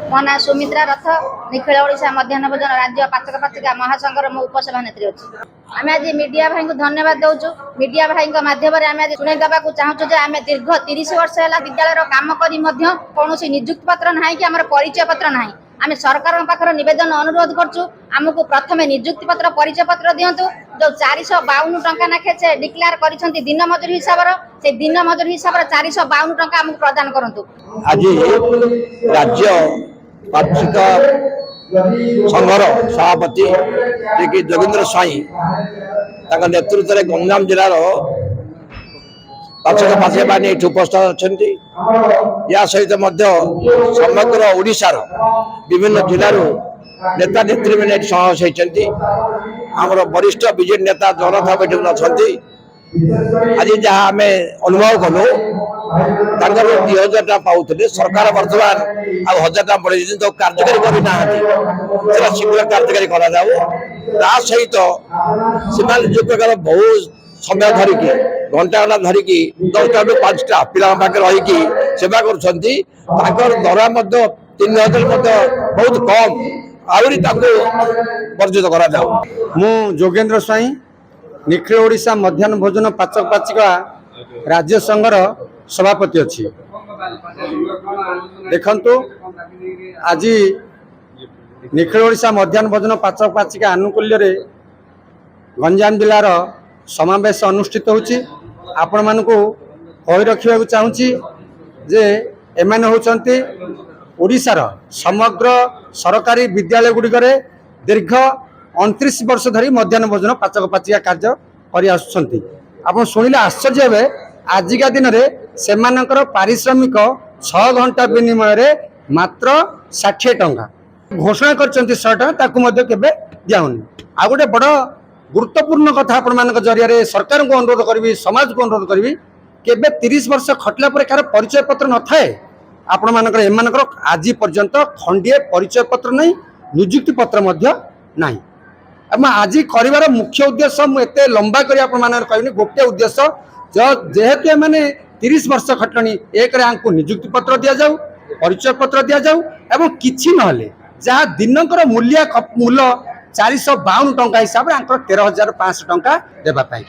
मो ना सुमित्रा रथ निखिल ओडिशा मध्याह्न भोजन राज्य पाचक पाचिका महासंघर मो उपसभानेत्री अच्छी। आम आज मीडिया भाई को धन्यवाद दौचु। मीडिया भाई माध्यम आम आज शुणी देवा चाहूँ जे आम दीर्घ 30 वर्ष है विद्यालय काम कौन निजुक्ति पत्र ना कि आम परिचय पत्र ना। आम सरकार पाखर निवेदन अनुरोध करछु आमको प्रथमे निजुक्ति पत्र परिचय पत्र दिंतु जो 452 टंका नाखे से डिक्लेयर करिसेंती दिन मजूरी हिसाब से दिन मजूरी हिसाब 452 टंका आमको प्रदान करंतु। आज राज्य पाक्षिक संघर सभापति जे जोगेंद्र स्वाई नेतृत्व में गंजाम जिलार पाचक पाचिका माने उपस्थित अच्छा। या सहित समग्र ओडिशार विभिन्न जिलूर नेता नेत्री मैंने समावेश होती। आमर वरिष्ठ बीजेपी नेता जगन्नाथ बैठक अच्छा। आज जहाँ आम अनुभव कलु 2000 टाँग पाते सरकार बर्तमान आ 1000 टाँग बढ़े तो कार्यकारी करना शीघ्र कार्यकारी करा सहित से जो प्रकार बहुत समय धरिकी घंटा घंटा धरिकी 10टा रू 5टा पिला पाखे रहीकि सेवा कर दरा 3000 बहुत कम आहरी वर्जित करा। मु जोगेंद्र स्वाई निखिल ओडिशा मध्याह्न भोजन पाचक पाचिका राज्य संघर सभापति अच्छी। देखंतु आज निखिल ओडिशा मध्याह्न भोजन पाचक पाचिका आनुकूल्य रे गंजाम जिलार समावेश अनुष्ठित होची। आपण मानकु कहि रखिबा चाहूची जे एमाने होचंती ओडिशार समग्र सरकारी विद्यालय गुड़िकरे दीर्घ 29 वर्ष धरी मध्याह्न भोजन पाचक पाचिका कार्य करि आसुछंती। आपण सुनिले आश्चर्य हेबे आजिका दिन रे सेमानकर पारिश्रमिक 6 घंटा विनिमय रे मात्र 60 टंका घोषणा करचंती। 100 टंका ताकू मध्ये केबे दियाउनी। आ गोटे बड़ गुरुत्वपूर्ण कथा आपण मानक जरिया रे सरकार को अनुरोध करबी समाज को अनुरोध करबी केबे 30 वर्ष खटला पर कार परिचय पत्र न थाए। आपण मानकर एमानकर आज पर्यंत खंडिए परिचय पत्र नहीं नियुक्ति पत्र मध्य नहीं। आज कर मुख्य उद्देश्य मुझे लंबा कर कहनी गोटे उद्देश्य जेहेतु एमाने 30 वर्ष खटणी एक नियुक्ति पत्र दि जाऊ परिचय पत्र दि जाऊ एवं किछि नहले जहाँ दिनकर मूल्य 452 टंका हिसाब से 13,500 टंका देवाई।